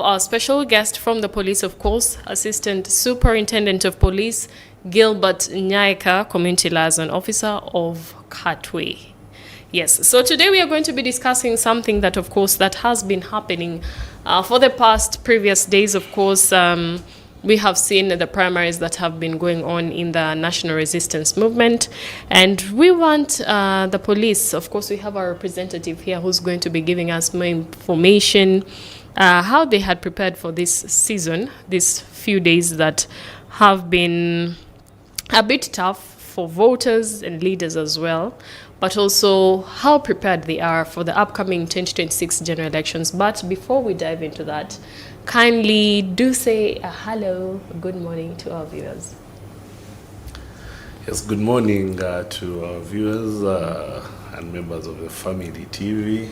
our special guest from the police, of course, Assistant Superintendent of Police, Gilbert Nyaika, Community Liaison Officer of Katwe. Yes, so today we are going to be discussing something that, of course, that has been happening for the past previous days. Of course, we have seen the primaries that have been going on in the National Resistance Movement, and we want the police, of course, we have our representative here who's going to be giving us more information, how they had prepared for this season, these few days that have been a bit tough for voters and leaders as well, but also how prepared they are for the upcoming 2026 general elections. But before we dive into that, kindly do say a hello, good morning to our viewers. Yes, good morning to our viewers and members of the Family TV.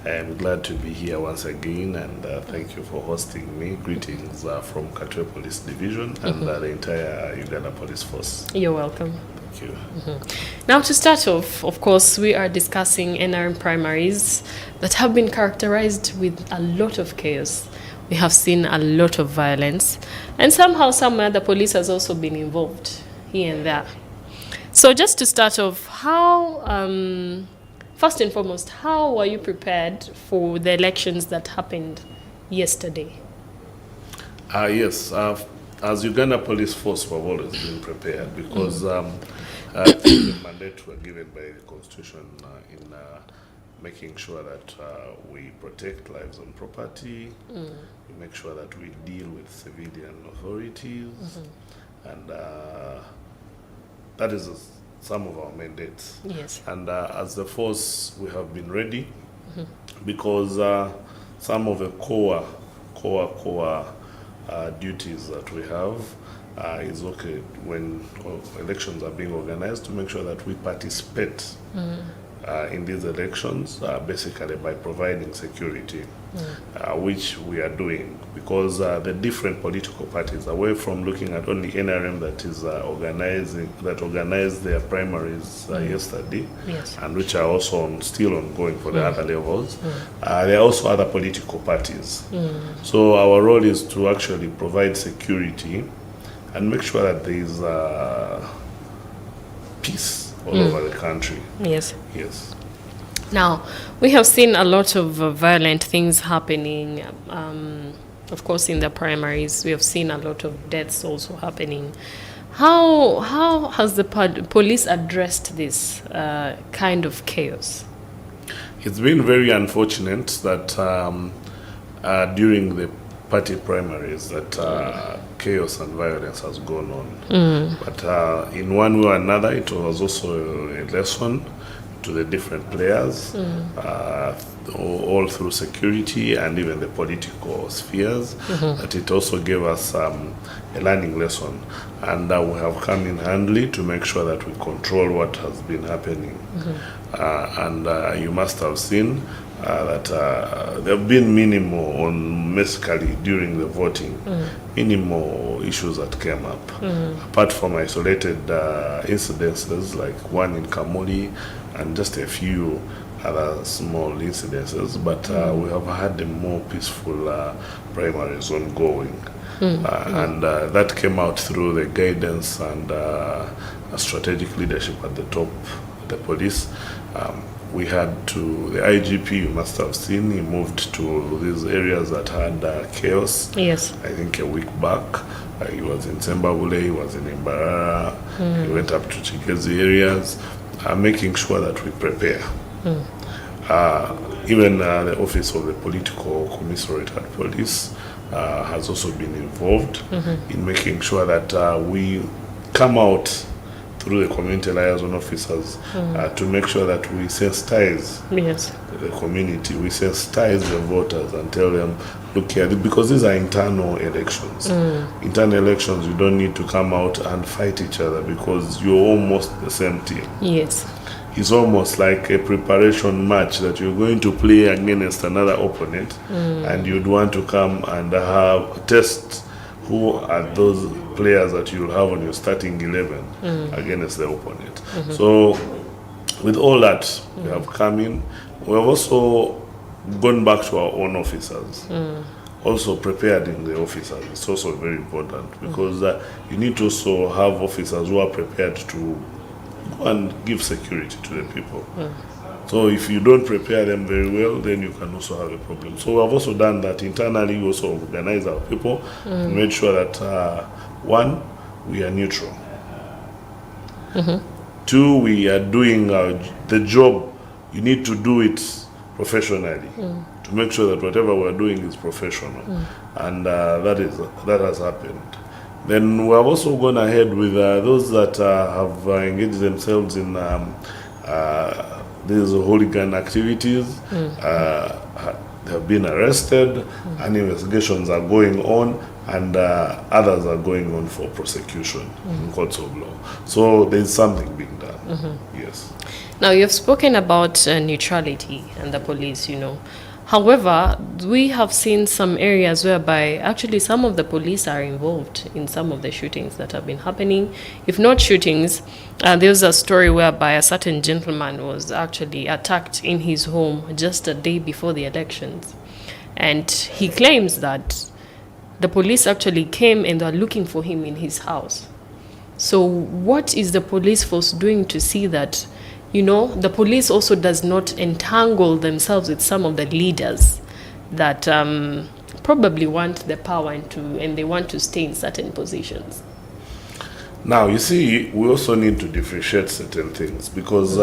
I'm glad to be here once again, and thank you for hosting me. Greetings from Katwe Police Division and the entire Uganda Police Force. You're welcome. Thank you. Now, to start off, of course, we are discussing NRM primaries that have been characterized with a lot of chaos. We have seen a lot of violence, and somehow, somewhere, the police has also been involved here and there. So just to start off, how... first and foremost, how were you prepared for the elections that happened yesterday? Yes, as Uganda Police Force, we've always been prepared because the mandate were given by the Constitution in making sure that we protect lives and property, we make sure that we deal with civilian authorities, and that is some of our mandates. Yes. And as the force, we have been ready because some of the core duties that we have is okay when elections are being organized to make sure that we participate in these elections, basically by providing security, which we are doing, because the different political parties, away from looking at only NRM that is organized their primaries yesterday, Yes. and which are also still ongoing for the other levels, there are also other political parties. So our role is to actually provide security and make sure that there is peace all over the country. Yes. Yes. Now, we have seen a lot of violent things happening. Of course, in the primaries, we have seen a lot of deaths also happening. How has the police addressed this kind of chaos? It's been very unfortunate that during the party primaries that chaos and violence has gone on. But in one way or another, it was also a lesson to the different players, all through security and even the political spheres, that it also gave us a learning lesson. And we have come in handily to make sure that we control what has been happening. And you must have seen that there have been minimal, basically during the voting, minimal issues that came up. Apart from isolated incidences like one in Kamuli and just a few other small incidences, but we have had a more peaceful primaries ongoing. And that came out through the guidance and strategic leadership at the top of the police. We had the IGP, you must have seen, he moved to these areas that had chaos. Yes. I think a week back. He was in Sembabule, he was in Imbarara, he went up to Chigezi areas, making sure that we prepare. Even the Office of the Political Commissariat at Police has also been involved in making sure that we come out through the community liaison officers to make sure that we sensitize the community, we sensitize the voters and tell them, look here, because these are internal elections. Internal elections, you don't need to come out and fight each other because you're almost the same team. Yes. It's almost like a preparation match that you're going to play against another opponent, and you'd want to come and have test who are those players that you'll have on your starting 11 against the opponent. So with all that, we have come in. We have also gone back to our own officers also prepared in the officers. It's also very important because you need to also have officers who are prepared to go and give security to the people. So if you don't prepare them very well, then you can also have a problem. So we have also done that internally. We also organize our people to make sure that one, we are neutral. Two, we are doing the job. You need to do it professionally to make sure that whatever we're doing is professional, and that has happened. Then we have also gone ahead with those that have engaged themselves in these hooligan activities. They have been arrested, and investigations are going on, and others are going on for prosecution in courts of law. So there's something being done. Yes. Now, you've spoken about neutrality and the police, However, we have seen some areas whereby actually some of the police are involved in some of the shootings that have been happening. If not shootings, there was a story whereby a certain gentleman was actually attacked in his home just a day before the elections. And he claims that the police actually came and are looking for him in his house. So what is the police force doing to see that the police also does not entangle themselves with some of the leaders that probably want the power and they want to stay in certain positions? Now, you see, we also need to differentiate certain things because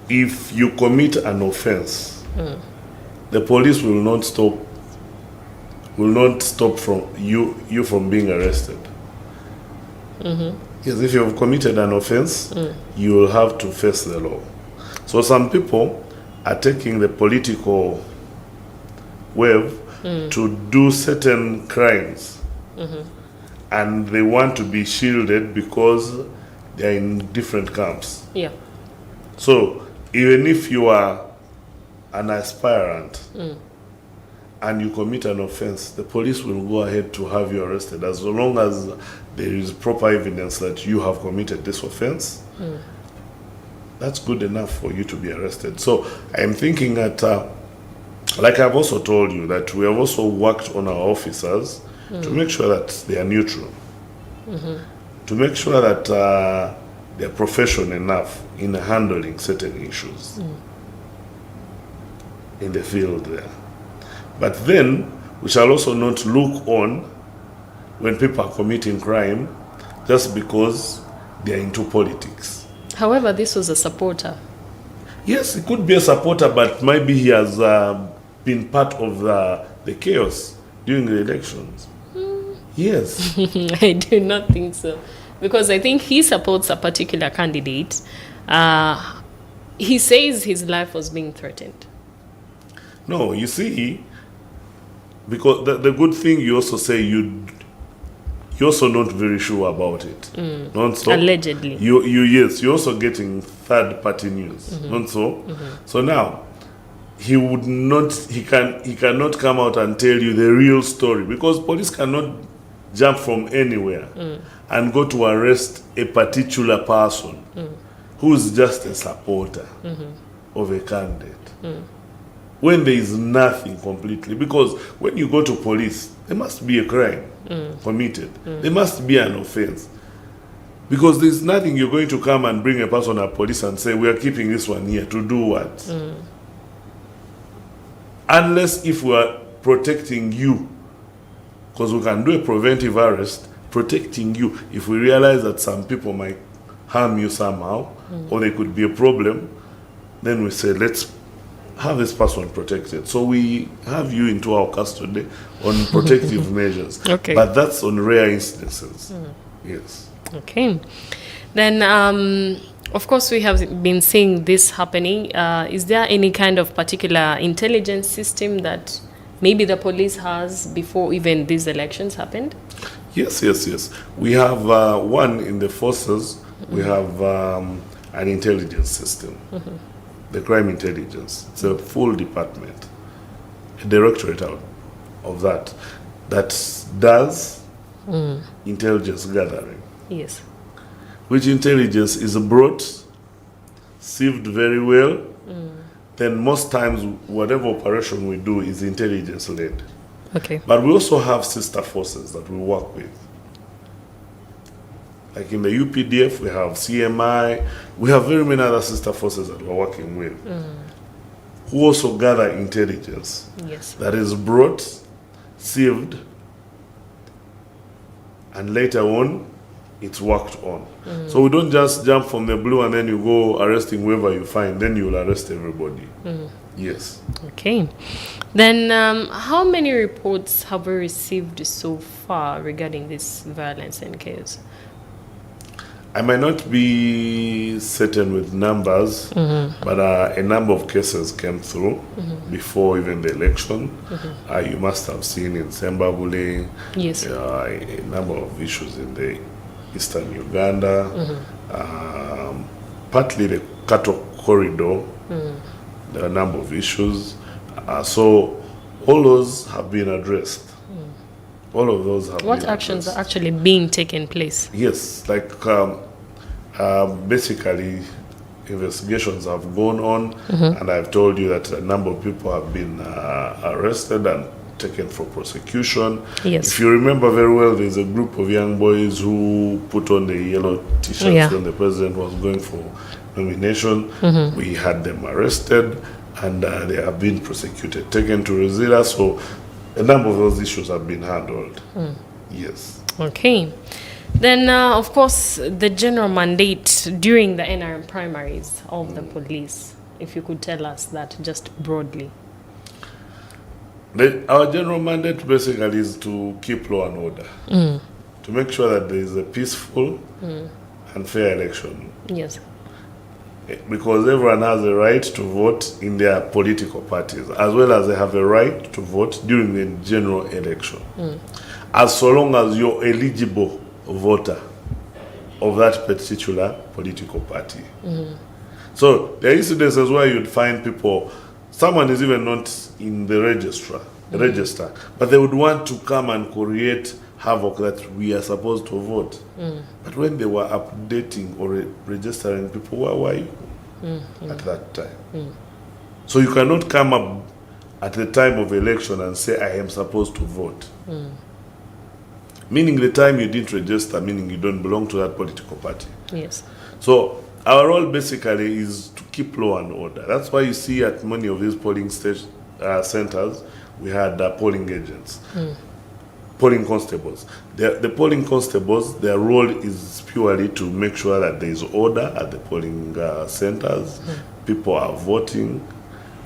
if you commit an offense, the police will not stop from you from being arrested. Yes, if you have committed an offense, you will have to face the law. So some people are taking the political wave to do certain crimes, and they want to be shielded because they are in different camps. Yeah. So even if you are an aspirant and you commit an offense, the police will go ahead to have you arrested as long as there is proper evidence that you have committed this offense. That's good enough for you to be arrested. So I'm thinking that, like I've also told you, that we have also worked on our officers to make sure that they are neutral, to make sure that they're professional enough in handling certain issues in the field there. But then we shall also not look on when people are committing crime just because they are into politics. However, this was a supporter. Yes, it could be a supporter, but maybe he has been part of the chaos during the elections. Yes. I do not think so. Because I think he supports a particular candidate. He says his life was being threatened. No, you see, because the good thing you also say you're also not very sure about it. Not so. Allegedly. You're also getting third-party news. Not so. So now he cannot come out and tell you the real story because police cannot jump from anywhere and go to arrest a particular person who's just a supporter of a candidate. When there is nothing completely, because when you go to police, there must be a crime committed. There must be an offense. Because there's nothing you're going to come and bring a person at police and say, we are keeping this one here to do what? Unless if we are protecting you, because we can do a preventive arrest, protecting you if we realize that some people might harm you somehow, or there could be a problem, then we say, let's have this person protected. So we have you into our custody on protective measures. Okay. But that's on rare instances. Yes. Okay. Then, of course, we have been seeing this happening. Is there any kind of particular intelligence system that maybe the police has before even these elections happened? Yes. We have one in the forces. We have an intelligence system. The crime intelligence. It's a full department, a directorate of that does intelligence gathering. Yes. Which intelligence is brought, sieved very well. Then most times, whatever operation we do is intelligence led. Okay. But we also have sister forces that we work with. Like in the UPDF, we have CMI. We have very many other sister forces that we're working with, who also gather intelligence Yes. that is brought, sieved, and later on, it's worked on. So we don't just jump from the blue and then you go arresting whoever you find, then you'll arrest everybody. Yes. Okay. Then how many reports have we received so far regarding this violence and chaos? I might not be certain with numbers, but a number of cases came through before even the election. You must have seen in Sembabule, Yes. a number of issues in the eastern Uganda, partly the Katwe corridor. There are a number of issues. So all those have been addressed. All of those have What been actions addressed. are actually being taken place? Yes, like basically investigations have gone on, and I've told you that a number of people have been arrested and taken for prosecution. Yes. If you remember very well, there's a group of young boys who put on the yellow t-shirts when the president was going for nomination. We had them arrested, and they have been prosecuted, taken to Resila. So a number of those issues have been handled. Yes. Okay. Then, of course, the general mandate during the NRM primaries of the police, if you could tell us that just broadly. Our general mandate basically is to keep law and order, to make sure that there is a peaceful and fair election. Yes. Because everyone has a right to vote in their political parties, as well as they have a right to vote during the general election. As so long as you're eligible voter of that particular political party. So there are incidences where you'd find people, someone is even not in the register, but they would want to come and create havoc that we are supposed to vote. But when they were updating or registering people, where were you at that time? So you cannot come up at the time of election and say, I am supposed to vote. Meaning the time you didn't register, meaning you don't belong to that political party. Yes. So our role basically is to keep law and order. That's why you see at many of these polling centers, we had polling agents, polling constables. The polling constables, their role is purely to make sure that there is order at the polling centers. People are voting,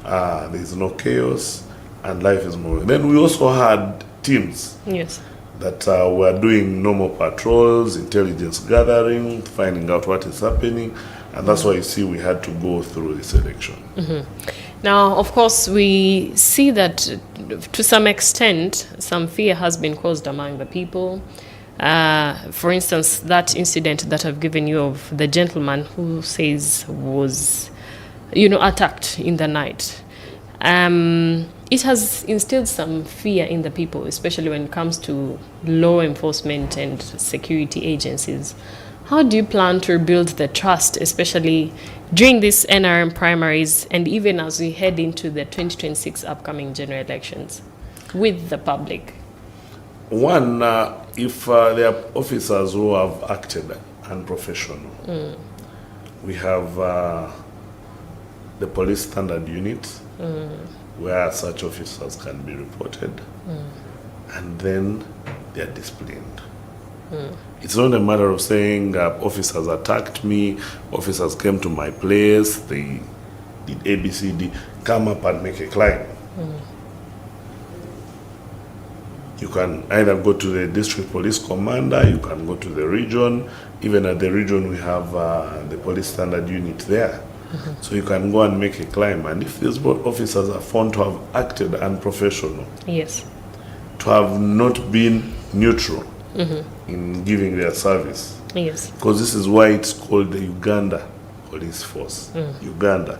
there is no chaos, and life is moving. Then we also had teams. Yes. That were doing normal patrols, intelligence gathering, finding out what is happening, and that's why you see we had to go through this election. Now, of course, we see that to some extent, some fear has been caused among the people. For instance, that incident that I've given you of the gentleman who says was, attacked in the night. It has instilled some fear in the people, especially when it comes to law enforcement and security agencies. How do you plan to rebuild the trust, especially during these NRM primaries and even as we head into the 2026 upcoming general elections with the public? One, if there are officers who have acted unprofessional, we have the police standard unit, where such officers can be reported, and then they are disciplined. It's not a matter of saying officers attacked me, officers came to my place, they did ABCD, come up and make a claim. You can either go to the district police commander, you can go to the region. Even at the region we have the police standard unit there. So you can go and make a claim, and if these officers are found to have acted unprofessional, Yes. to have not been neutral in giving their service, Yes. because this is why it's called the Uganda Police Force. Uganda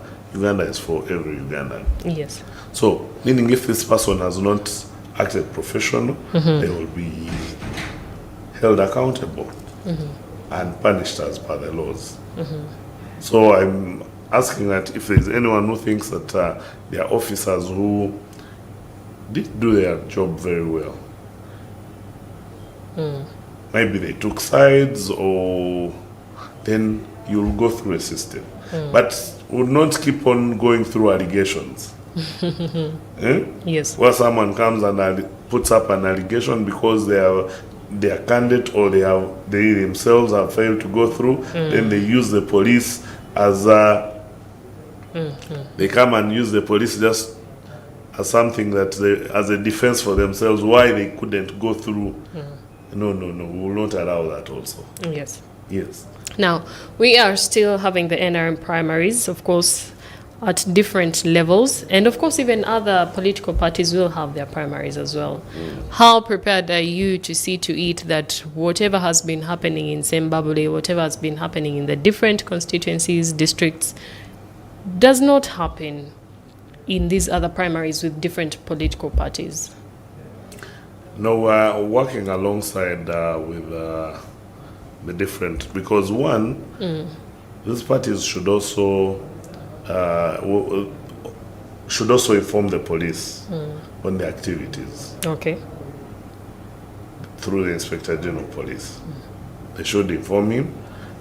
is for every Ugandan. Yes. So, meaning if this person has not acted professional, they will be held accountable and punished as per the laws. So I'm asking that if there's anyone who thinks that there are officers who did do their job very well. Maybe they took sides, or then you'll go through a system. But would not keep on going through allegations. Yes. Where someone comes and puts up an allegation because they are candidate, or they themselves have failed to go through, then they use the police as they come and use the police just as something that as a defense for themselves why they couldn't go through. No, we will not allow that also. Yes. Now, we are still having the NRM primaries, of course, at different levels. And of course, even other political parties will have their primaries as well. How prepared are you to see to it that whatever has been happening in Zimbabwe, whatever has been happening in the different constituencies, districts, does not happen in these other primaries with different political parties? No, we're working alongside with the different, because one, these parties should also inform the police on the activities. Okay. Through the Inspector General Police. They should inform him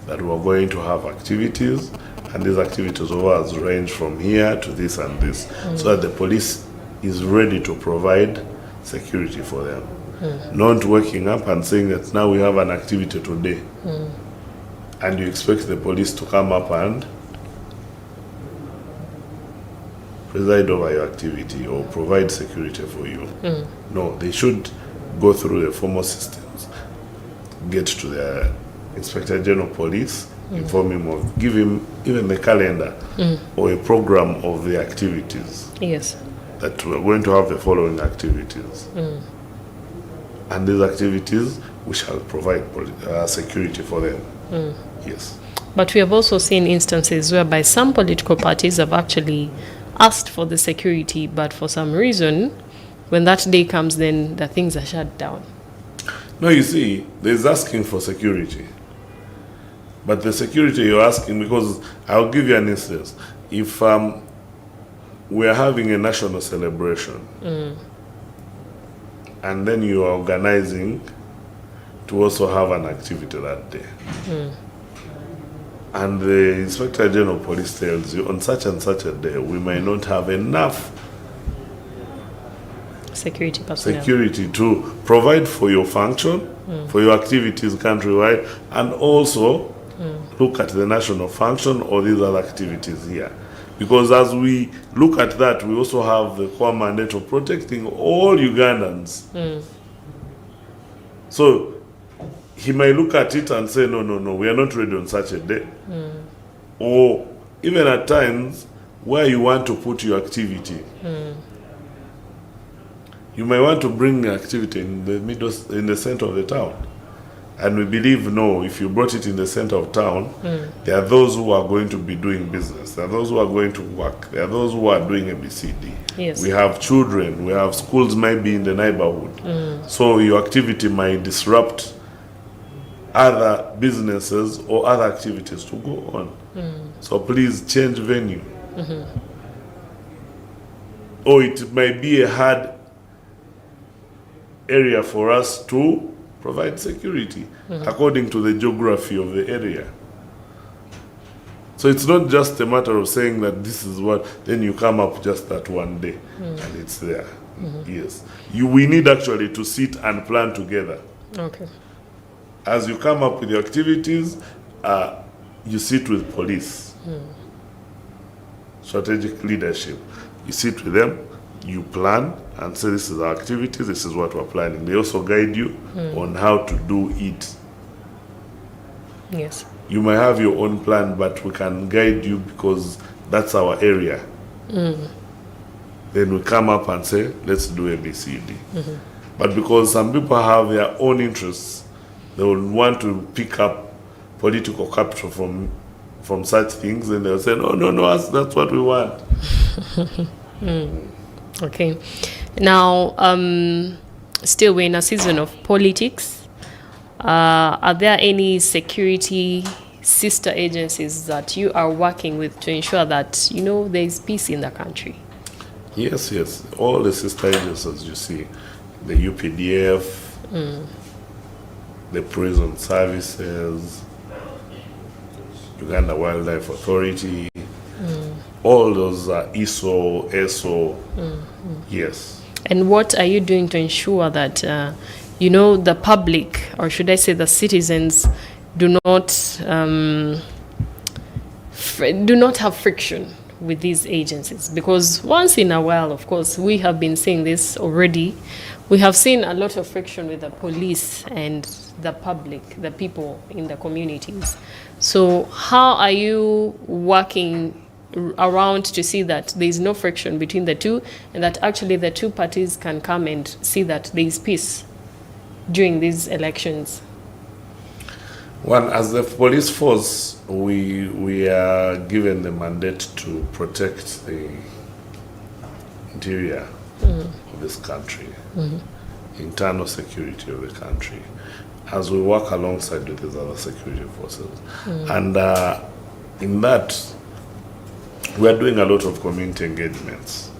that we're going to have activities, and these activities of ours range from here to this and this, so that the police is ready to provide security for them. Not waking up and saying that now we have an activity today, and you expect the police to come up and preside over your activity or provide security for you. No, they should go through the formal systems, get to the Inspector General Police, inform him of, give him even the calendar or a program of the activities. Yes. That we're going to have the following activities. And these activities, we shall provide security for them. Yes. But we have also seen instances whereby some political parties have actually asked for the security, but for some reason, when that day comes, then the things are shut down. No, you see, there's asking for security. But the security you're asking, because I'll give you an instance. If we are having a national celebration, and then you are organizing to also have an activity that day, and the Inspector General Police tells you on such and such a day we may not have enough security personnel, security to provide for your function, for your activities countrywide, and also look at the national function or these other activities here. Because as we look at that, we also have the core mandate of protecting all Ugandans. So he may look at it and say, no, we are not ready on such a day. Or even at times where you want to put your activity. You may want to bring activity in the center of the town. And we believe, no, if you brought it in the center of town, there are those who are going to be doing business. There are those who are going to work. There are those who are doing ABCD. Yes. We have children. We have schools maybe in the neighborhood. So your activity might disrupt other businesses or other activities to go on. So please change venue. Or it may be a hard area for us to provide security according to the geography of the area. So it's not just a matter of saying that this is what, then you come up just that one day and it's there. Yes. We need actually to sit and plan together. Okay. As you come up with your activities, you sit with police, strategic leadership. You sit with them, you plan and say this is our activity, this is what we're planning. They also guide you on how to do it. Yes. You may have your own plan, but we can guide you because that's our area. Then we come up and say, let's do ABCD. But because some people have their own interests, they will want to pick up political capital from such things, and they'll say, no, that's what we want. Okay. Now, still we're in a season of politics. Are there any security sister agencies that you are working with to ensure that, there is peace in the country? Yes, yes. All the sister agencies you see, the UPDF, the prison services, Uganda Wildlife Authority, all those are ESO, ESO, yes. And what are you doing to ensure that, the public, or should I say the citizens, do not have friction with these agencies? Because once in a while, of course, we have been seeing this already. We have seen a lot of friction with the police and the public, the people in the communities. So how are you working around to see that there is no friction between the two, and that actually the two parties can come and see that there is peace during these elections? One, as the police force, we are given the mandate to protect the interior of this country, internal security of the country, as we work alongside with these other security forces. And in that, we are doing a lot of community engagements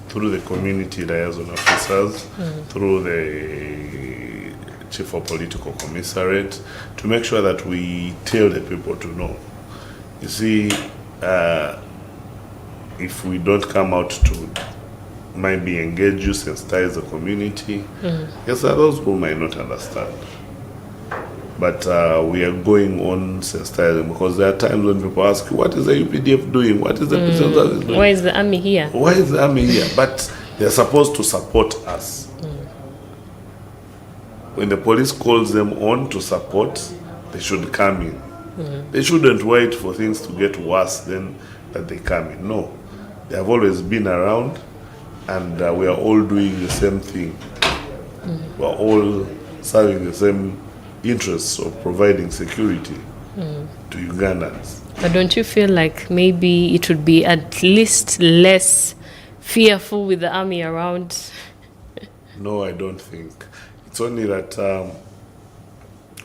through the community liaison officers, through the chief of political commissariat, to make sure that we tell the people to know. You see, if we don't come out to maybe engage you, sensitize the community, yes, there are those who might not understand. But we are going on sensitizing, because there are times when people ask, what is the UPDF doing? What is the prison service doing? Why is the army here? Why is the army here? But they're supposed to support us. When the police calls them on to support, they should come in. They shouldn't wait for things to get worse then that they come in. No, they have always been around, and we are all doing the same thing. We are all serving the same interests of providing security to Ugandans. But don't you feel like maybe it would be at least less fearful with the army around? No, I don't think. It's only that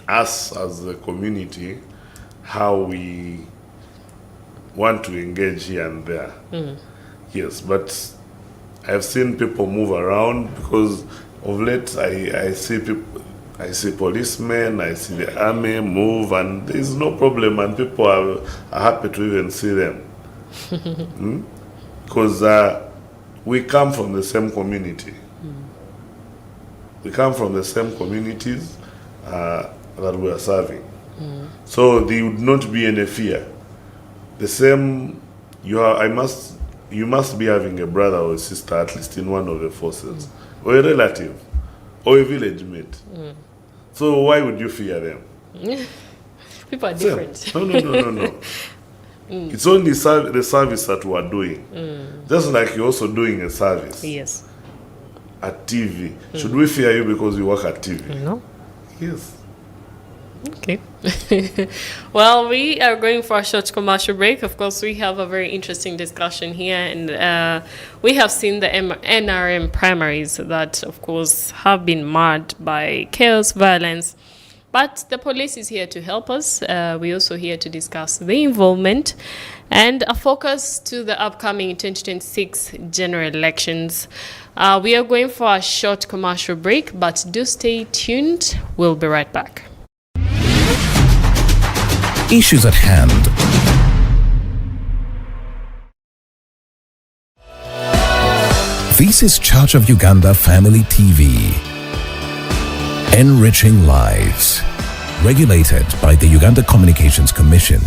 us as a community, how we want to engage here and there. Yes, but I've seen people move around, because of late I see people, I see policemen, I see the army move, and there's no problem, and people are happy to even see them. Because we come from the same community. We come from the same communities that we are serving. So there would not be any fear. The same, you must be having a brother or a sister, at least in one of the forces, or a relative, or a village mate. So why would you fear them? People are different. No. It's only the service that we are doing. Just like you're also doing a service. Yes. At TV. Should we fear you because you work at TV? No. Yes. Okay. Well, we are going for a short commercial break. Of course, we have a very interesting discussion here, and we have seen the NRM primaries that, of course, have been marred by chaos, violence. But the police is here to help us. We're also here to discuss the involvement and a focus to the upcoming 2026 general elections. We are going for a short commercial break, but do stay tuned. We'll be right back. Issues at hand. This is Church of Uganda Family TV. Enriching lives. Regulated by the Uganda Communications Commission.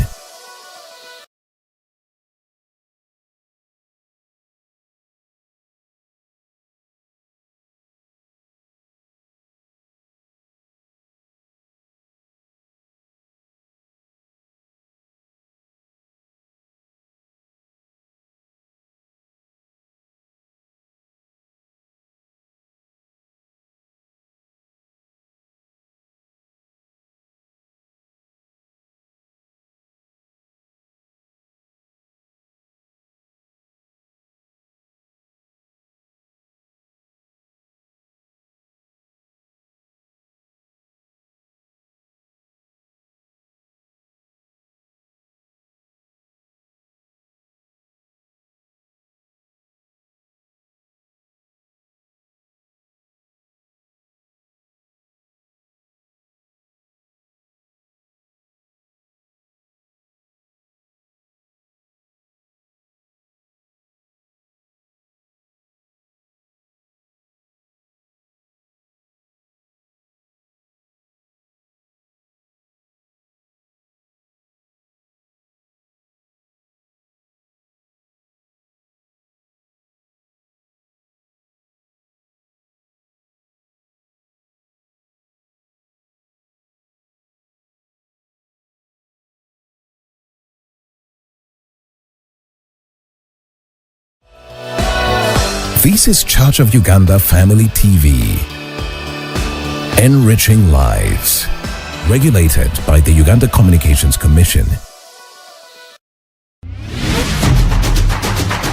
This is Church of Uganda Family TV. Enriching lives. Regulated by the Uganda Communications Commission.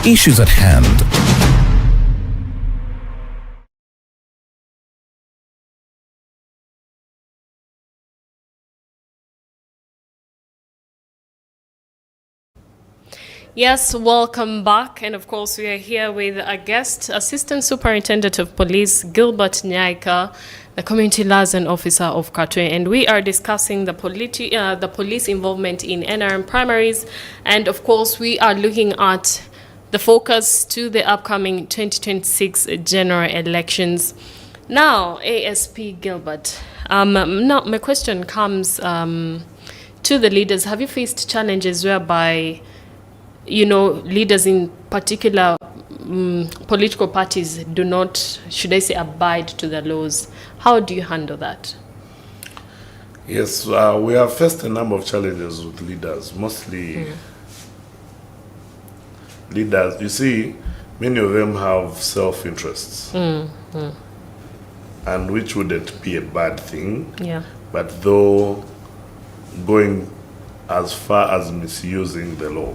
Issues at hand. Yes, welcome back. And of course, we are here with a guest, Assistant Superintendent of Police, Gilbert Nyaika, the Community Liaison Officer of Katwe. And we are discussing the police involvement in NRM primaries. And of course, we are looking at the focus to the upcoming 2026 general elections. Now, ASP Gilbert, now my question comes to the leaders. Have you faced challenges whereby leaders in particular political parties do not, should I say, abide to the laws? How do you handle that? Yes, we have faced a number of challenges with leaders, mostly leaders. You see, many of them have self-interests, and which wouldn't be a bad thing. Yeah. But though going as far as misusing the law.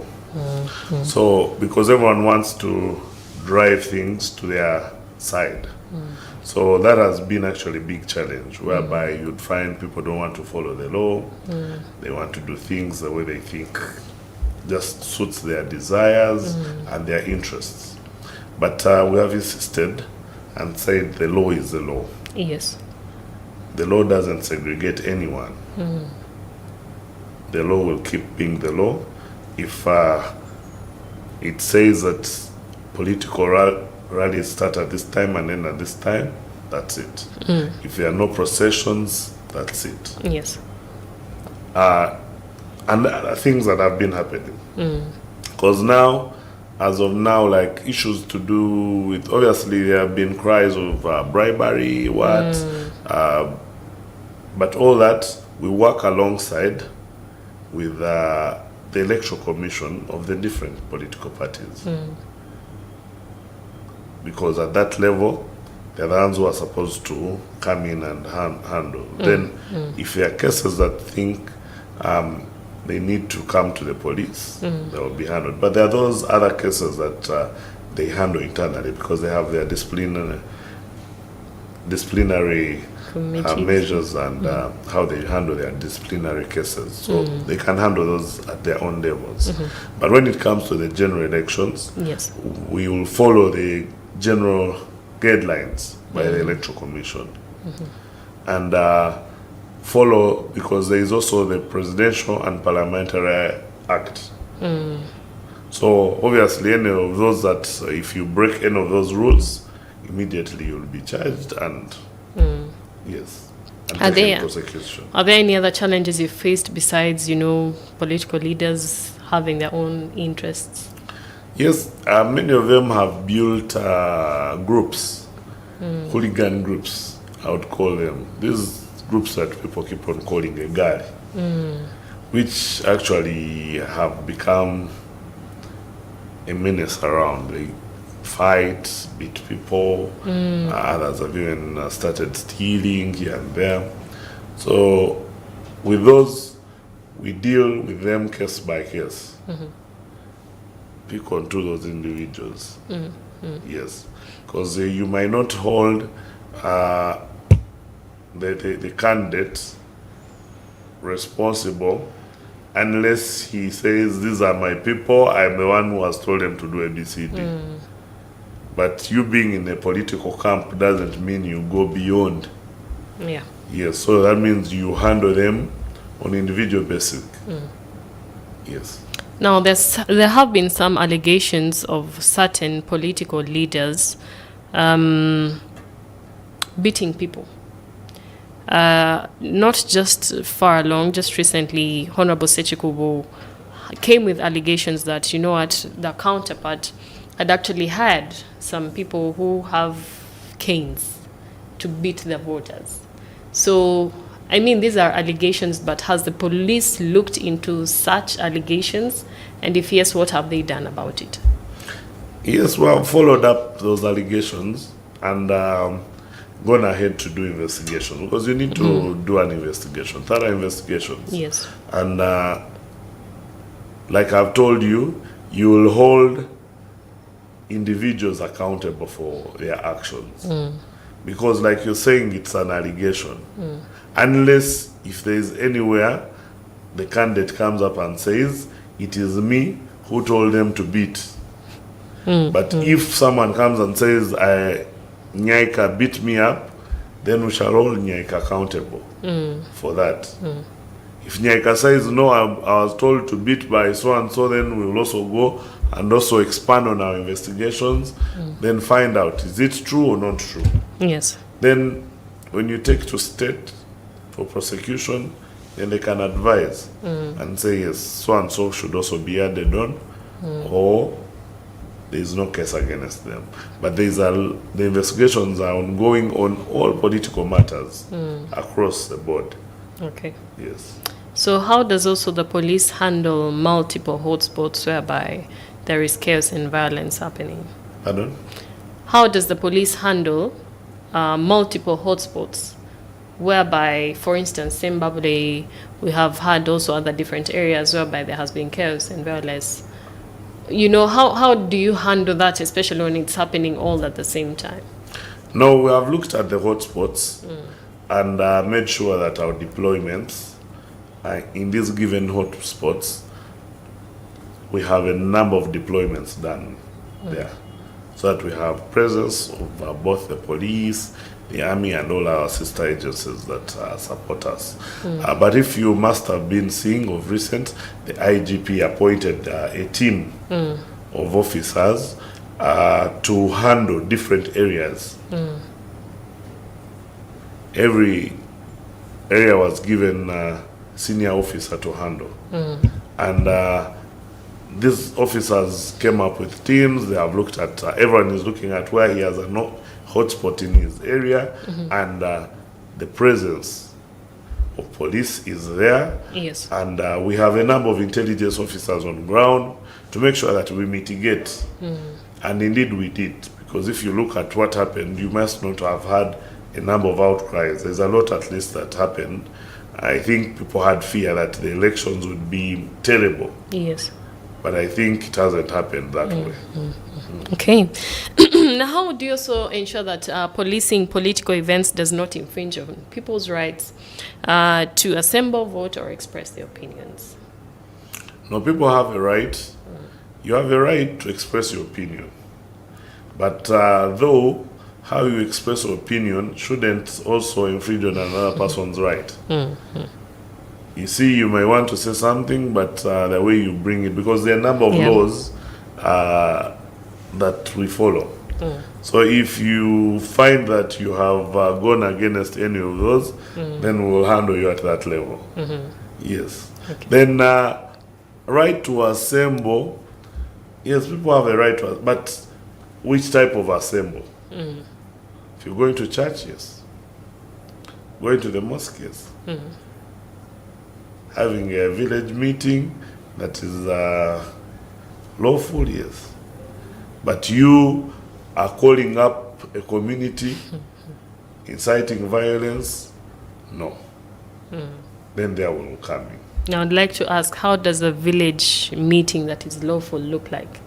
So, because everyone wants to drive things to their side. So that has been actually a big challenge, whereby you'd find people don't want to follow the law. They want to do things the way they think just suits their desires and their interests. But we have insisted and said the law is the law. Yes. The law doesn't segregate anyone. The law will keep being the law. If it says that political rallies start at this time and end at this time, that's it. If there are no processions, that's it. Yes. And there are things that have been happening. Because now, as of now, like issues to do with, obviously there have been cries of bribery, but all that, we work alongside with the electoral commission of the different political parties. Because at that level, they're the ones who are supposed to come in and handle. Then, if there are cases that think they need to come to the police, they will be handled. But there are those other cases that they handle internally because they have their disciplinary measures and how they handle their disciplinary cases. So they can handle those at their own levels. But when it comes to the general elections, Yes. we will follow the general guidelines by the Electoral Commission. And follow, because there is also the Presidential and Parliamentary Act. So obviously any of those that, if you break any of those rules, immediately you'll be charged and yes, and Are taken there prosecution. Are there any other challenges you faced besides, political leaders having their own interests? Yes, many of them have built groups, hooligan groups, I would call them. These groups that people keep on calling a gari, which actually have become a menace around. They fight, beat people, others have even started stealing here and there. So with those, we deal with them case by case. Pick on to those individuals. Yes, because you might not hold the candidate responsible unless he says, these are my people, I'm the one who has told them to do ABCD. But you being in a political camp doesn't mean you go beyond. Yeah. Yes, so that means you handle them on individual basis. Yes. Now, there have been some allegations of certain political leaders beating people. Not just far along, just recently, Honorable Sechikubu came with allegations that, the counterpart had actually had some people who have canes to beat the voters. So, these are allegations, but has the police looked into such allegations? And if yes, what have they done about it? Yes, we have followed up those allegations and gone ahead to do investigation, because you need to do an investigation, thorough investigations. Yes. And like I've told you, you will hold individuals accountable for their actions. Because like you're saying, it's an allegation. Unless if there is anywhere the candidate comes up and says, it is me who told them to beat. But if someone comes and says, Nyaika beat me up, then we shall hold Nyaika accountable for that. If Nyaika says, no, I was told to beat by so and so, then we will also go and also expand on our investigations, then find out, is it true or not true? Yes. Then when you take to state for prosecution, then they can advise and say, yes, so and so should also be added on, or there is no case against them. But the investigations are ongoing on all political matters across the board. Okay. Yes. So how does also the police handle multiple hotspots whereby there is chaos and violence happening? Pardon? How does the police handle multiple hotspots whereby, for instance, Zimbabwe, we have had also other different areas whereby there has been chaos and violence? You know, how do you handle that, especially when it's happening all at the same time? No, we have looked at the hotspots and made sure that our deployments in these given hotspots, we have a number of deployments done there, so that we have presence of both the police, the army, and all our sister agencies that support us. But if you must have been seeing of recent, the IGP appointed a team of officers to handle different areas. Every area was given a senior officer to handle. And these officers came up with teams. They have looked at, everyone is looking at where he has a hotspot in his area, and the presence of police is there. Yes. And we have a number of intelligence officers on ground to make sure that we mitigate. And indeed we did, because if you look at what happened, you must not have had a number of outcries. There's a lot at least that happened. I think people had fear that the elections would be terrible. Yes. But I think it hasn't happened that way. Okay. Now, how do you also ensure that policing political events does not infringe on people's rights to assemble, vote, or express their opinions? No, people have a right. You have a right to express your opinion. But though, how you express your opinion shouldn't also infringe on another person's right. You see, you may want to say something, but the way you bring it, because there are a number of laws that we follow. So if you find that you have gone against any of those, then we'll handle you at that level. Yes. Okay. Then right to assemble, yes, people have a right to, but which type of assemble? If you're going to church, yes. Going to the mosque, yes. Having a village meeting that is lawful, yes. But you are calling up a community, inciting violence, no. Then there will come in. Now, I'd like to ask, how does a village meeting that is lawful look like?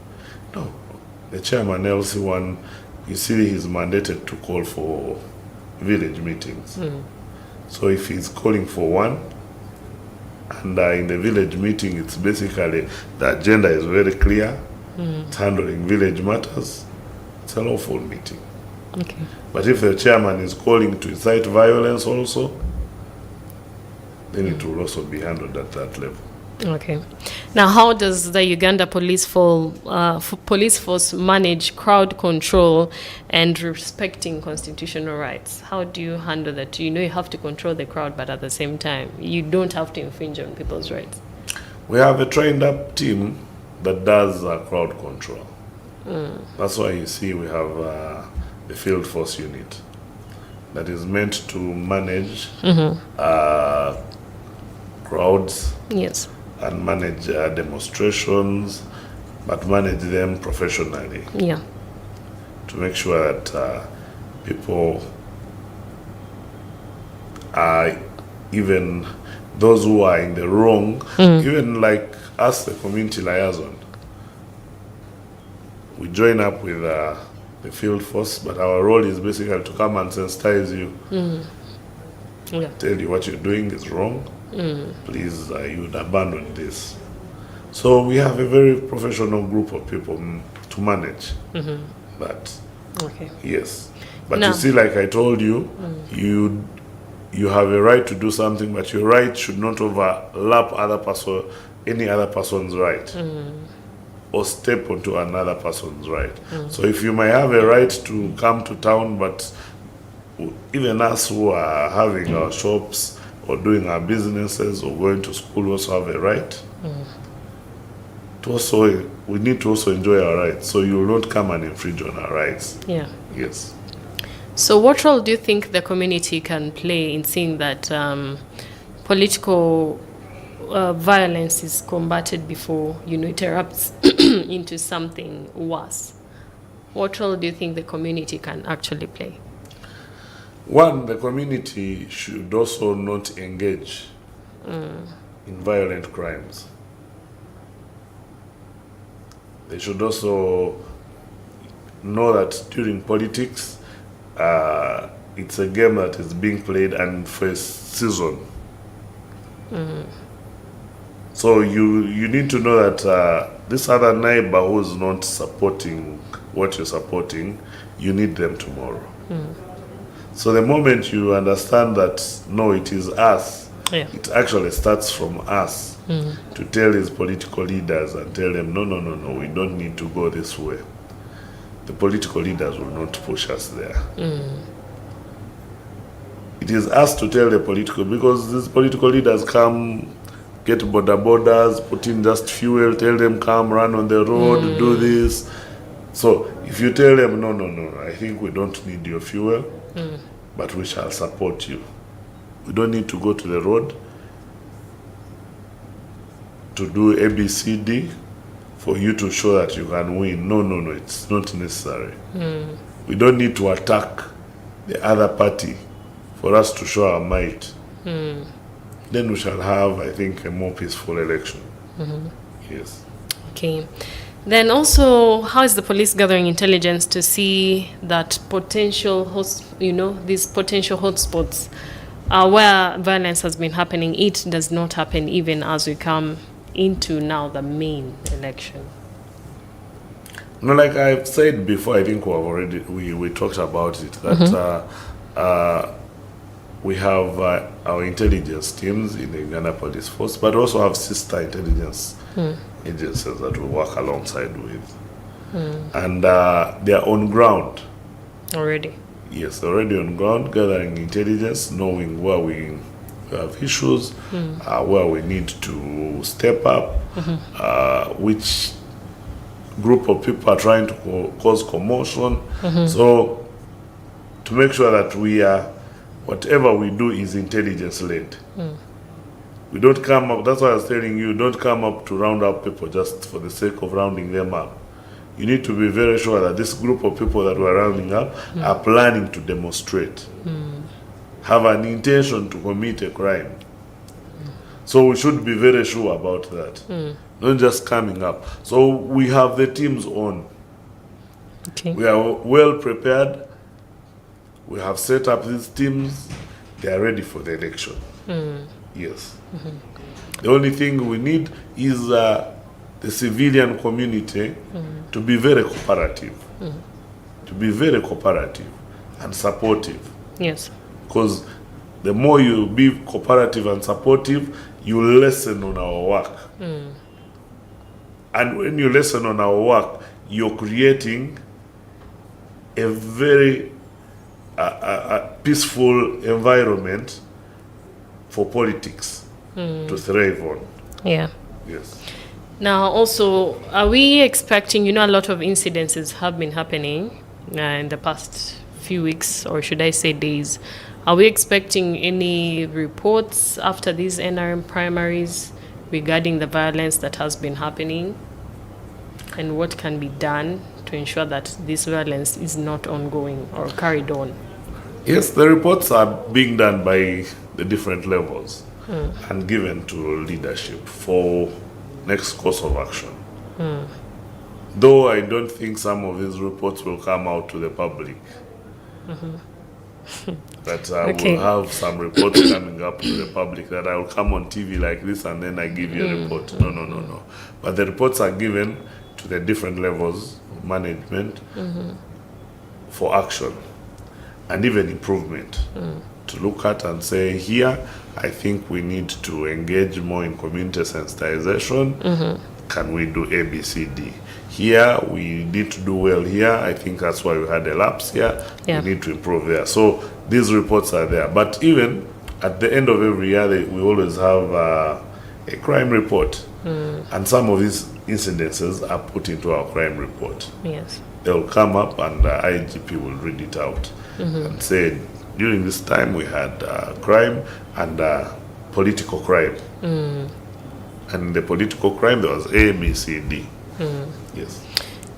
No, the chairman LC1, you see, he's mandated to call for village meetings. So if he's calling for one, and in the village meeting, it's basically, the agenda is very clear, it's handling village matters, it's a lawful meeting. Okay. But if the chairman is calling to incite violence also, then it will also be handled at that level. Okay. Now, how does the Uganda police force manage crowd control and respecting constitutional rights? How do you handle that? You know, you have to control the crowd, but at the same time, you don't have to infringe on people's rights. We have a trained up team that does crowd control. That's why you see we have the field force unit that is meant to manage crowds. Yes. And manage demonstrations but manage them professionally. Yeah. To make sure that people are, even those who are in the wrong, even like us, the community liaison, we join up with the field force, but our role is basically to come and sensitize you, Yeah. tell you what you're doing is wrong, please, you would abandon this. So we have a very professional group of people to manage. But Okay. yes, but Now- you see, like I told you, you have a right to do something, but your right should not overlap any other person's right, or step onto another person's right. So if you might have a right to come to town, but even us who are having our shops or doing our businesses or going to school also have a right. To also, we need to also enjoy our rights. So you will not come and infringe on our rights. Yeah. Yes. So what role do you think the community can play in seeing that political violence is combated before, it erupts into something worse? What role do you think the community can actually play? One, the community should also not engage in violent crimes. They should also know that during politics, it's a game that is being played and for a season. So you need to know that this other neighbor who's not supporting what you're supporting, you need them tomorrow. So the moment you understand that, no, it is us, it actually starts from us to tell his political leaders and tell them, no, we don't need to go this way. The political leaders will not push us there. It is us to tell the political, because these political leaders come, get borders, put in just fuel, tell them come, run on the road, do this. So if you tell them, no, I think we don't need your fuel, but we shall support you. We don't need to go to the road to do ABCD for you to show that you can win. No, it's not necessary. We don't need to attack the other party for us to show our might. Then we shall have, I think, a more peaceful election. Yes. Okay. Then also, how is the police gathering intelligence to see that these potential hotspots where violence has been happening, it does not happen even as we come into now the main election? No, like I've said before, I think we talked about it, that we have our intelligence teams in the Uganda Police Force, but also have sister intelligence agencies that we work alongside with. And they are on ground. Already? Yes, already on ground, gathering intelligence, knowing where we have issues, where we need to step up, which group of people are trying to cause commotion. So to make sure that whatever we do is intelligence-led. We don't come up, that's why I was telling you, don't come up to round up people just for the sake of rounding them up. You need to be very sure that this group of people that we're rounding up are planning to demonstrate, have an intention to commit a crime. So we should be very sure about that, not just coming up. So we have the teams on. Okay. We are well prepared. We have set up these teams. They are ready for the election. Yes. The only thing we need is the civilian community to be very cooperative. To be very cooperative and supportive. Yes. Because the more you be cooperative and supportive, you lessen on our work. And when you lessen on our work, you're creating a very peaceful environment for politics to thrive on. Yeah. Yes. Now, also, are we expecting, a lot of incidences have been happening in the past few weeks, or should I say days. Are we expecting any reports after these NRM primaries regarding the violence that has been happening? And what can be done to ensure that this violence is not ongoing or carried on? Yes, the reports are being done by the different levels and given to leadership for next course of action. Though I don't think some of these reports will come out to the public. That Okay. will have some reports coming up to the public that I will come on TV like this and then I give you a report. No. But the reports are given to the different levels of management for action and even improvement to look at and say, here, I think we need to engage more in community sensitization. Can we do A, B, C, D? Here, we need to do well here. I think that's why we had a lapse here. Yeah. We need to improve there. So these reports are there. But even at the end of every year, we always have a crime report. And some of these incidences are put into our crime report. Yes. They'll come up and the IGP will read it out and say, during this time we had crime and political crime. And in the political crime, there was A, B, C, D. Yes.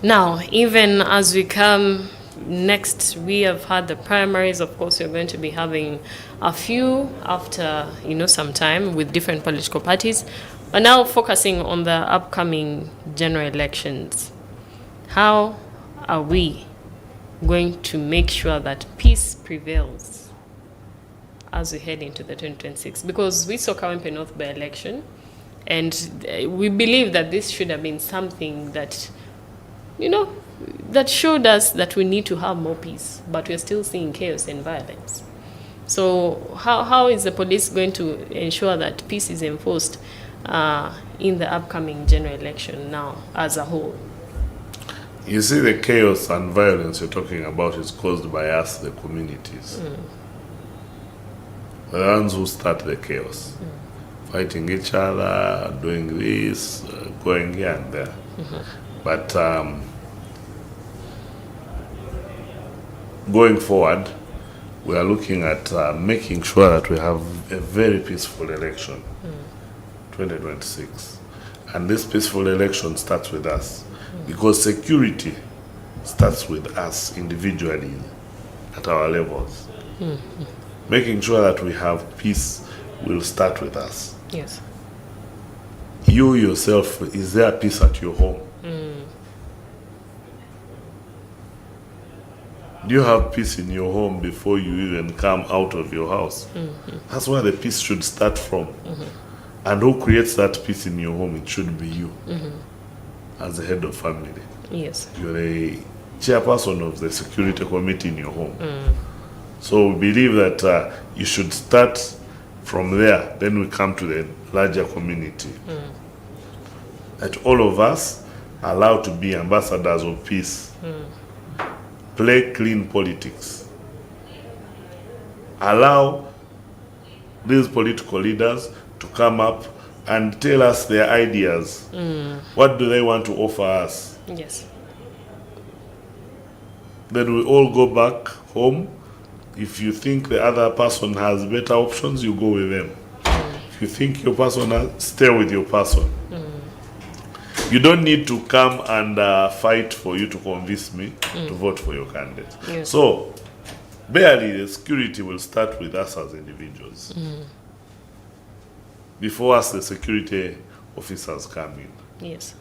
Now, even as we come next, we have had the primaries. Of course, we're going to be having a few after, some time with different political parties. But now focusing on the upcoming general elections, how are we going to make sure that peace prevails as we head into the 2026? Because we saw Kawempe North by election, and we believe that this should have been something that, that showed us that we need to have more peace, but we're still seeing chaos and violence. So how is the police going to ensure that peace is enforced in the upcoming general election now as a whole? You see, the chaos and violence you're talking about is caused by us, the communities. The ones who start the chaos. Fighting each other, doing this, going here and there. But going forward, we are looking at making sure that we have a very peaceful election, 2026. And this peaceful election starts with us, because security starts with us individually at our levels. Making sure that we have peace will start with us. Yes. You yourself, is there peace at your home? Do you have peace in your home before you even come out of your house? That's where the peace should start from. And who creates that peace in your home? It should be you, as the head of family. Yes. You're the chairperson of the security committee in your home. So we believe that you should start from there, then we come to the larger community. That all of us are allowed to be ambassadors of peace. Play clean politics. Allow these political leaders to come up and tell us their ideas. What do they want to offer us? Yes. Then we all go back home. If you think the other person has better options, you go with them. If you think your person has, stay with your person. You don't need to come and fight for you to convince me to vote for your candidate. Yes. So, barely the security will start with us as individuals. Before us, the security officers come in. Yes.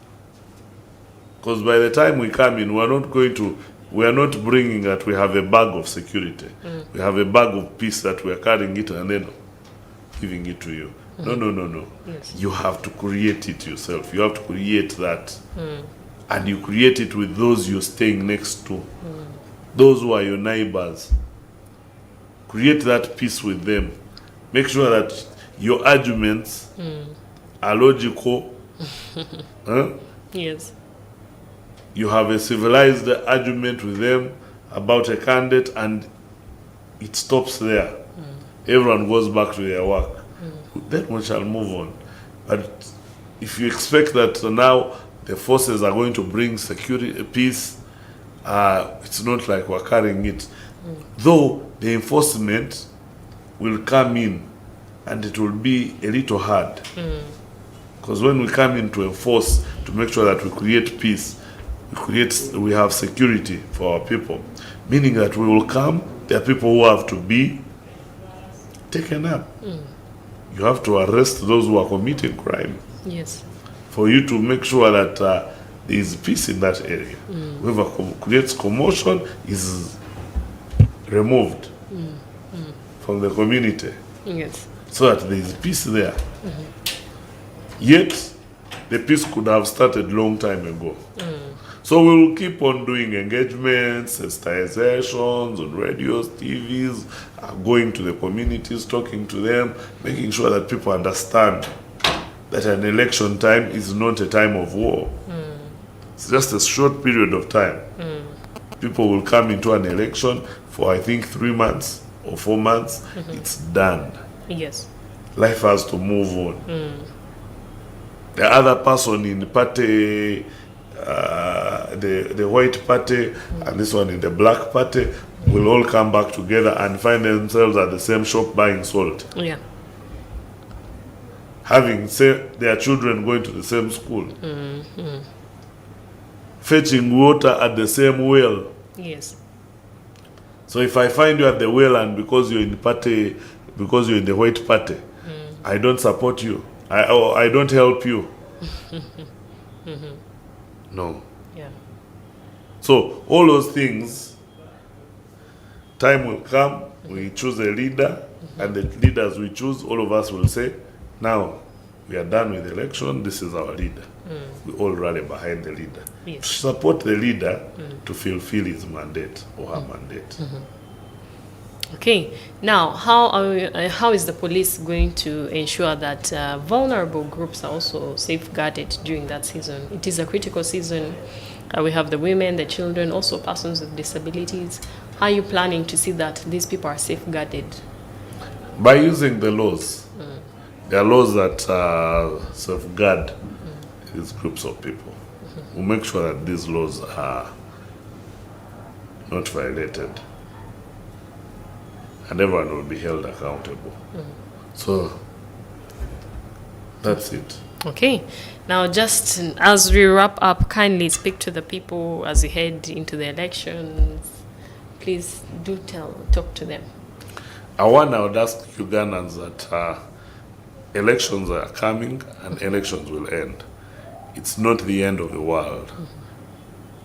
Because by the time we come in, we are not bringing that we have a bag of security. We have a bag of peace that we are carrying it and then giving it to you. No. Yes. You have to create it yourself. You have to create that. And you create it with those you're staying next to. Those who are your neighbors. Create that peace with them. Make sure that your arguments are logical. Yes. You have a civilized argument with them about a candidate and it stops there. Everyone goes back to their work. Then we shall move on. But if you expect that now the forces are going to bring security, peace, it's not like we're carrying it. Though the enforcement will come in and it will be a little hard. Because when we come in to enforce, to make sure that we create peace, we have security for our people, meaning that we will come. There are people who have to be taken up. You have to arrest those who are committing crime. Yes. For you to make sure that there is peace in that area. Whoever creates commotion is removed from the community. Yes. So that there is peace there. Yet, the peace could have started long time ago. So we will keep on doing engagements, sensitizations on radios, TVs, going to the communities, talking to them, making sure that people understand that an election time is not a time of war. It's just a short period of time. People will come into an election for, I think, 3 months or 4 months. It's done. Yes. Life has to move on. The other person in the party, the white party, and this one in the black party, will all come back together and find themselves at the same shop buying salt. Yeah. Having their children going to the same school. Fetching water at the same well. Yes. So if I find you at the well and because you're in the party, because you're in the white party, I don't support you. I don't help you. No. Yeah. So all those things, time will come, we choose a leader, and the leaders we choose, all of us will say, now we are done with the election, this is our leader. We all rally behind the leader. Yes. Support the leader to fulfill his mandate or her mandate. Okay. Now, how is the police going to ensure that vulnerable groups are also safeguarded during that season? It is a critical season. We have the women, the children, also persons with disabilities. How are you planning to see that these people are safeguarded? By using the laws. There are laws that safeguard these groups of people. We make sure that these laws are not violated. And everyone will be held accountable. So, that's it. Okay. Now, just as we wrap up, kindly speak to the people as we head into the elections. Please do talk to them. I would ask Ugandans that elections are coming and elections will end. It's not the end of the world.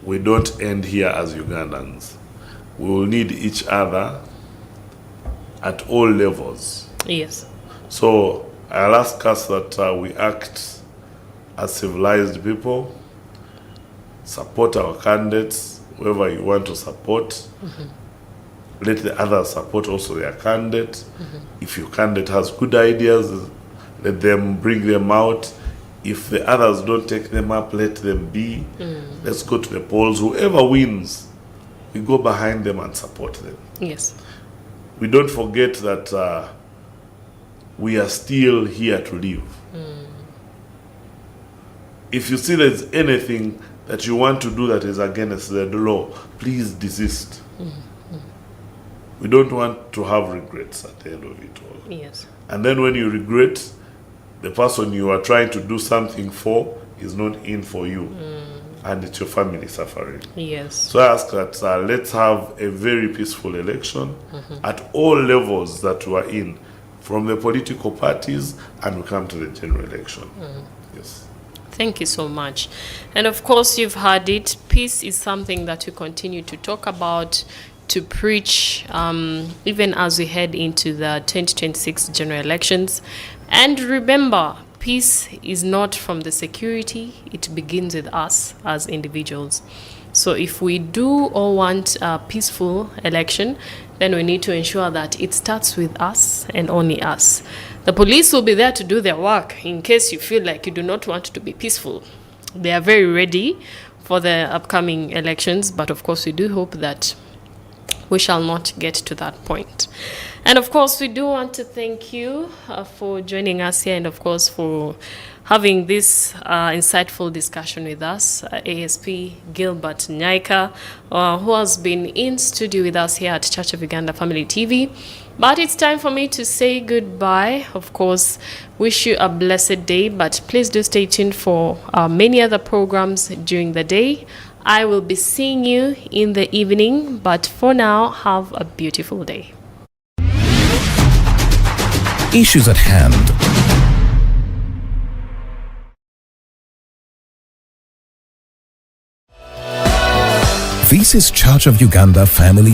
We don't end here as Ugandans. We will need each other at all levels. Yes. So I'll ask us that we act as civilized people, support our candidates, whoever you want to support. Let the others support also their candidate. If your candidate has good ideas, let them bring them out. If the others don't take them up, let them be. Let's go to the polls. Whoever wins, we go behind them and support them. Yes. We don't forget that we are still here to live. If you see there's anything that you want to do that is against the law, please desist. We don't want to have regrets at the end of it all. Yes. And then when you regret, the person you are trying to do something for is not in for you. And it's your family suffering. Yes. So I ask that let's have a very peaceful election at all levels that we are in, from the political parties, and we come to the general election. Yes. Thank you so much. And of course, you've heard it. Peace is something that we continue to talk about, to preach, even as we head into the 2026 general elections. And remember, peace is not from the security, it begins with us as individuals. So if we do all want a peaceful election, then we need to ensure that it starts with us and only us. The police will be there to do their work in case you feel like you do not want to be peaceful. They are very ready for the upcoming elections, but of course we do hope that we shall not get to that point. And of course, we do want to thank you for joining us here, and of course for having this insightful discussion with us, ASP Gilbert Nyaika, who has been in studio with us here at Church of Uganda Family TV. But it's time for me to say goodbye. Of course, wish you a blessed day, but please do stay tuned for many other programs during the day I will be seeing you in the evening, but for now, have a beautiful day. Issues at hand. This is Church of Uganda Family